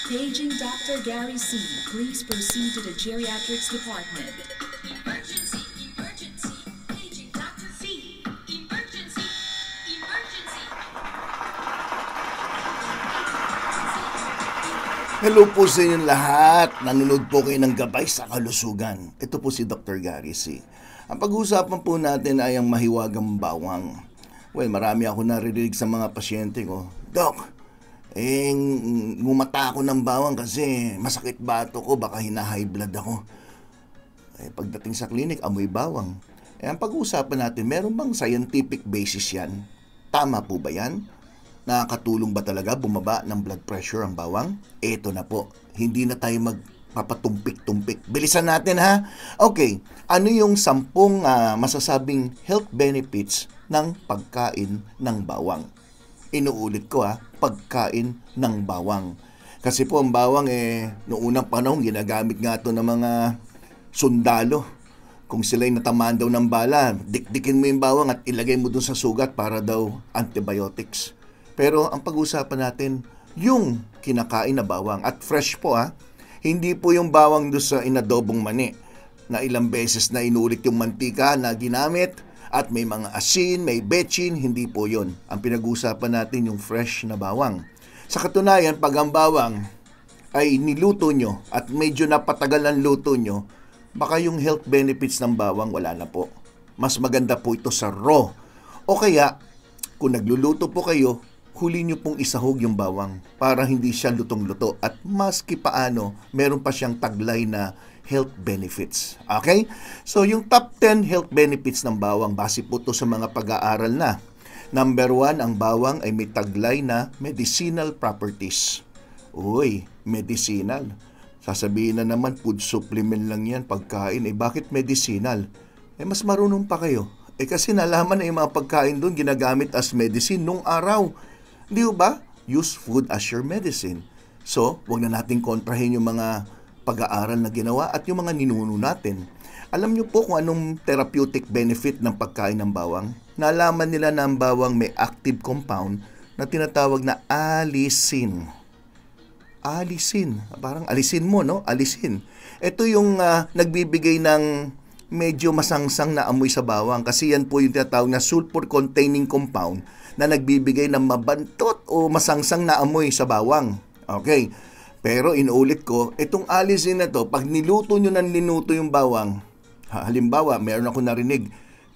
Paging Dr. Gary C. Please proceed to the geriatrics department. Emergency! Emergency! Paging Dr. C! Emergency! Emergency! Hello po sa inyong lahat. Nanonood po kayo ng Gabay sa Kalusugan. Ito po si Dr. Gary C. Ang pag-uusapan po natin ay ang mahiwagang bawang. Well, marami ako naririnig sa mga pasyente ko. Doc, ngumata ako ng bawang kasi masakit bato ko, baka hina-high blood ako. Pagdating sa clinic, amoy bawang. Ang pag-uusapan natin, meron bang scientific basis yan? Tama po ba yan? Nakakatulong ba talaga bumaba ng blood pressure ang bawang? Eto na po, hindi na tayo magpapatumpik-tumpik. Bilisan natin ha? Okay, ano yung 10 masasabing health benefits ng pagkain ng bawang? Inuulit ko pagkain ng bawang. Kasi po ang bawang noong unang panahon ginagamit nga ito ng mga sundalo. Kung sila'y natamaan daw ng bala, dikdikin mo yung bawang at ilagay mo dun sa sugat para daw antibiotics. Pero ang pag-usapan natin, yung kinakain na bawang. At fresh po hindi po yung bawang doon sa inadobong mani na ilang beses na inulit yung mantika na ginamit at may mga asin, may betchin, hindi po yon. Ang pinag-usapan natin yung fresh na bawang. Sa katunayan, pag ang bawang ay niluto nyo at medyo napatagal ang luto nyo, baka yung health benefits ng bawang wala na po. Mas maganda po ito sa raw. O kaya, kung nagluluto po kayo, huli nyo pong isahog yung bawang para hindi siya lutong-luto at maski paano, meron pa siyang taglay na health benefits. Okay? So, yung top 10 health benefits ng bawang, base po to sa mga pag-aaral na. Number 1, ang bawang ay may taglay na medicinal properties. Uy, medicinal. Sasabihin na naman, food supplement lang yan, pagkain. Bakit medicinal? Mas marunong pa kayo. Kasi nalaman na yung mga pagkain doon ginagamit as medicine nung araw. Di ba? Use food as your medicine. So, wag na natin kontrahin yung mga pag-aaral na ginawa at yung mga ninuno natin. Alam niyo po kung anong therapeutic benefit ng pagkain ng bawang? Nalaman nila na ang bawang may active compound na tinatawag na alisin. Alisin. Parang alisin mo, no? Alisin. Ito yung nagbibigay ng medyo masangsang na amoy sa bawang kasi yan po yung tinatawag na sulfur-containing compound na nagbibigay ng mabantot o masangsang na amoy sa bawang. Okay. Pero inuulit ko, itong alisin na to, pag niluto nyo ng linuto yung bawang, halimbawa, meron ako narinig,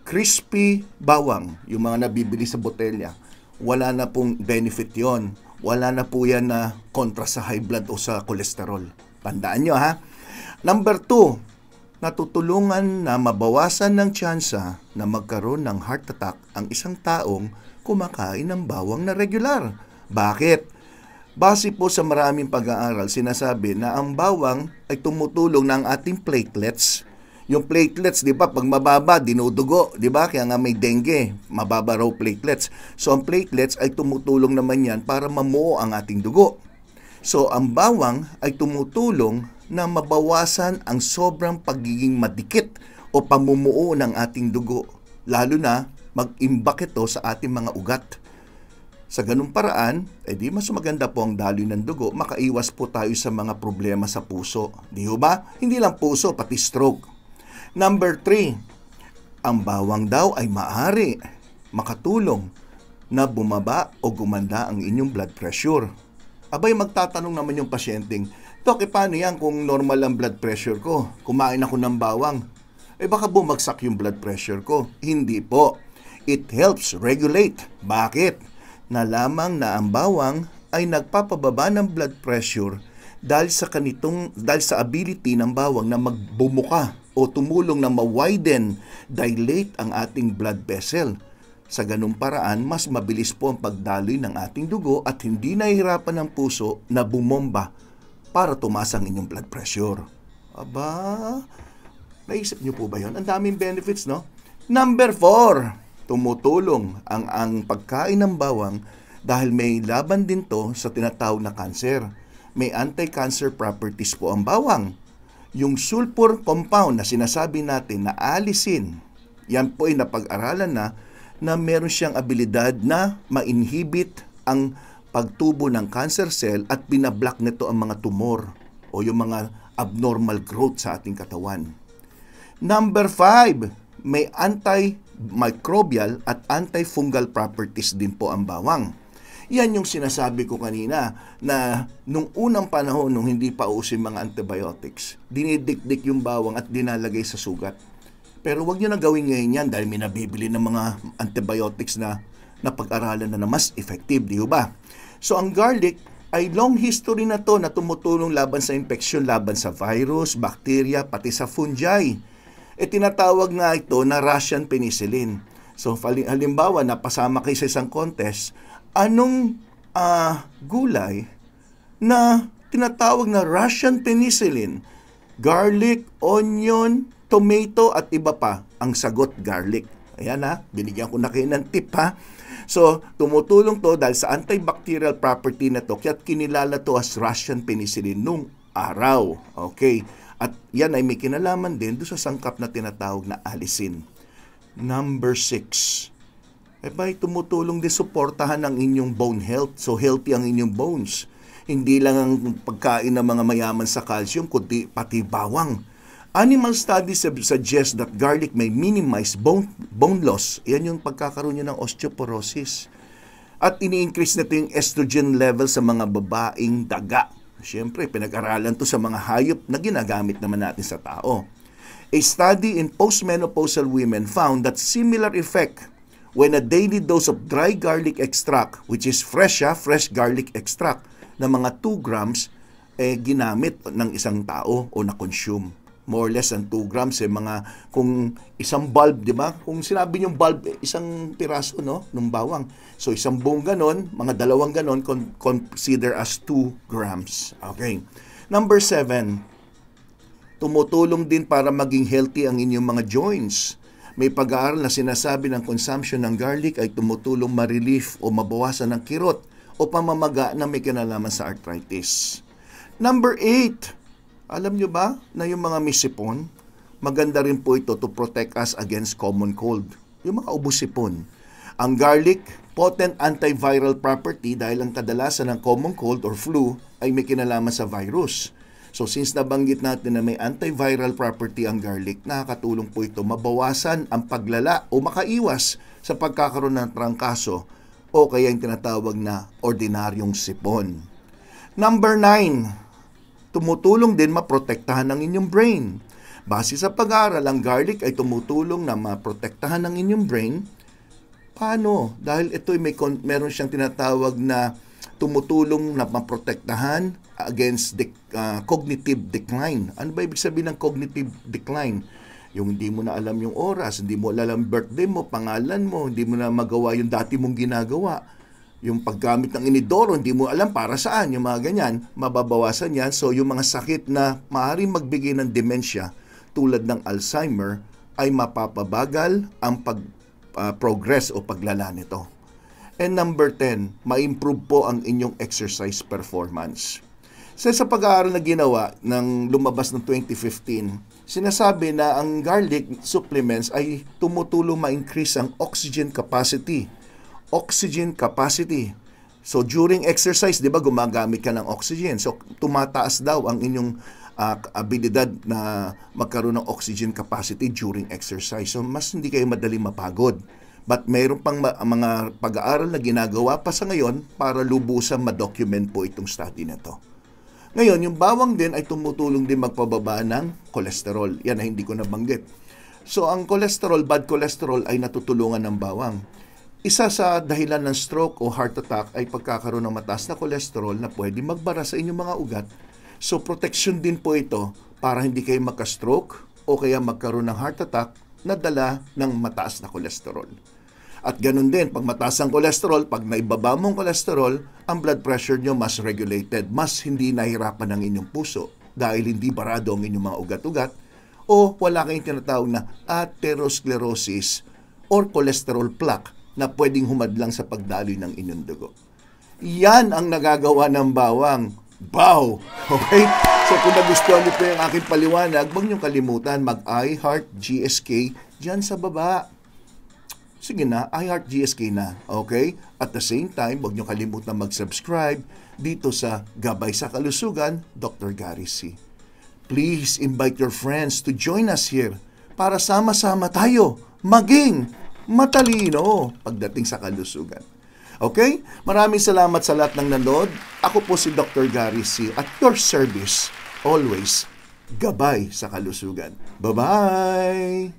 crispy bawang, yung mga nabibili sa botelya, wala na pong benefit yon. Wala na po yan na kontra sa high blood o sa kolesterol. Tandaan nyo Number 2, natutulungan na mabawasan ng tsansa na magkaroon ng heart attack ang isang taong kumakain ng bawang na regular. Bakit? Base po sa maraming pag-aaral, sinasabi na ang bawang ay tumutulong ng ating platelets. Yung platelets, di ba, pag mababa, dinudugo, di ba? Kaya nga may dengue, mababa raw platelets. So, ang platelets ay tumutulong naman yan para mamuo ang ating dugo. So, ang bawang ay tumutulong na mabawasan ang sobrang pagiging madikit o pamumuo ng ating dugo. Lalo na, mag-imbak ito sa ating mga ugat. Sa ganung paraan, di mas maganda po ang daloy ng dugo, makaiwas po tayo sa mga problema sa puso. Di ba? Hindi lang puso, pati stroke. Number 3, ang bawang daw ay maaari makatulong na bumaba o gumanda ang inyong blood pressure. Abay, magtatanong naman yung pasyenteng, Dok, paano yan kung normal ang blood pressure ko? Kumain ako ng bawang. Baka bumagsak yung blood pressure ko. Hindi po. It helps regulate. Bakit? Nalamang na ang bawang ay nagpapababa ng blood pressure dahil sa ability ng bawang na magbumuka o tumulong na ma-widen, dilate ang ating blood vessel. Sa ganung paraan, mas mabilis po ang pagdaloy ng ating dugo at hindi nahihirapan ng puso na bumomba para tumaas ang inyong blood pressure. Aba, naisip niyo po ba yun? Ang daming benefits, no? Number 4, tumutulong ang pagkain ng bawang dahil may laban din to sa tinatawag na cancer. May anti-cancer properties po ang bawang. Yung sulfur compound na sinasabi natin na alisin, yan po ay napag-aralan na meron siyang abilidad na ma-inhibit ang pagtubo ng cancer cell at binablock nito ang mga tumor o yung mga abnormal growth sa ating katawan. Number 5, may antimicrobial at antifungal properties din po ang bawang. Yan yung sinasabi ko kanina na nung unang panahon, nung hindi pa uso yung mga antibiotics, dinidikdik yung bawang at dinalagay sa sugat. Pero wag nyo na gawin ngayon yan dahil may nabibili ng mga antibiotics na napag-aralan na mas effective, di ba? So ang garlic ay long history na to na tumutulong laban sa infeksyon, laban sa virus, bacteria, pati sa fungi. Tinatawag nga ito na Russian penicillin. So halimbawa, napasama kayo sa isang contest, anong gulay na tinatawag na Russian penicillin? Garlic, onion, tomato at iba pa. Ang sagot, garlic. Ayan binigyan ko na kayo ng tip So, tumutulong to dahil sa antibacterial property na to, kaya't kinilala to as Russian penicillin nung araw. Okay. At yan ay may kinalaman din doon sa sangkap na tinatawag na allicin. Number 6. Tumutulong din suportahan ang inyong bone health. So, healthy ang inyong bones. Hindi lang ang pagkain ng mga mayaman sa calcium, kundi pati bawang. Animal studies suggest that garlic may minimize bone loss. Yan yung pagkakaroon nyo ng osteoporosis. At ini-increase nito yung estrogen level sa mga babaeng daga. Siyempre, pinag-aralan to sa mga hayop na ginagamit naman natin sa tao. A study in postmenopausal women found that similar effect when a daily dose of dry garlic extract, which is fresh garlic extract, na mga 2 grams, ginamit ng isang tao o na-consume. More or less than 2 grams, mga, kung isang bulb, di ba? Kung sinabi yung bulb, isang piraso, no? Nung bawang. So, isang buong ganon, mga 2 ganon, consider as 2 grams. Okay. Number 7, tumutulong din para maging healthy ang inyong mga joints. May pag-aaral na sinasabi ng consumption ng garlic ay tumutulong ma-relief o mabawasan ng kirot o pamamaga na may kinalaman sa arthritis. Number 8, alam nyo ba na yung mga misipon, maganda rin po ito to protect us against common cold. Yung mga ubo-sipon. Ang garlic, potent antiviral property dahil ang kadalasan ng common cold or flu ay may kinalaman sa virus. So since nabanggit natin na may antiviral property ang garlic, nakakatulong po ito mabawasan ang paglala o makaiwas sa pagkakaroon ng trangkaso o kaya yung tinatawag na ordinaryong sipon. Number 9, tumutulong din maprotektahan ang inyong brain. Base sa pag-aaral, ang garlic ay tumutulong na maprotektahan ang inyong brain. Paano? Dahil ito ay meron siyang tinatawag na tumutulong na maprotektahan against cognitive decline. Ano ba ibig sabihin ng cognitive decline? Yung hindi mo na alam yung oras, hindi mo alam birthday mo, pangalan mo, hindi mo na magawa yung dati mong ginagawa. Yung paggamit ng inidoro, hindi mo alam para saan, yung mga ganyan, mababawasan yan. So, yung mga sakit na maaaring magbigay ng dementia, tulad ng Alzheimer, ay mapapabagal ang progress o paglala nito. And number 10, ma-improve po ang inyong exercise performance. Sa pag-aaral na ginawa ng lumabas ng 2015, sinasabi na ang garlic supplements ay tumutulong ma-increase ang oxygen capacity. So during exercise, 'di ba, gumagamit ka ng oxygen. So tumataas daw ang inyong abilidad na magkaroon ng oxygen capacity during exercise. So mas hindi kayo madaling mapagod. But mayroon pang mga pag-aaral na ginagawa pa sa ngayon para lubusan ma-document po itong study na to. Ngayon, yung bawang din ay tumutulong din magpababa ng cholesterol. Yan ay hindi ko nabanggit. So ang cholesterol, bad cholesterol ay natutulungan ng bawang. Isa sa dahilan ng stroke o heart attack ay pagkakaroon ng mataas na cholesterol na pwede magbara sa inyong mga ugat. So protection din po ito para hindi kayo magka-stroke o kaya magkaroon ng heart attack na dala ng mataas na cholesterol. At ganun din, pag mataas ang cholesterol, pag naibaba mong cholesterol, ang blood pressure nyo mas regulated, mas hindi nahirapan ang inyong puso dahil hindi barado ang inyong mga ugat-ugat o wala kayong tinatawag na atherosclerosis or cholesterol plaque na pwedeng humadlang sa pagdaloy ng inyong dugo. Yan ang nagagawa ng bawang. Bow! Okay? So kung nagustuhan niyo po yung aking paliwanag, huwag niyong kalimutan mag-iHeart GSK dyan sa baba. sige na, iHeart GSK na. Okay? At the same time, huwag nyo kalimutan mag-subscribe dito sa Gabay sa Kalusugan, Dr. Gary C. Please invite your friends to join us here para sama-sama tayo maging matalino pagdating sa kalusugan. Okay? Maraming salamat sa lahat ng nanood. Ako po si Dr. Gary C. at your service, always, Gabay sa Kalusugan. Bye-bye!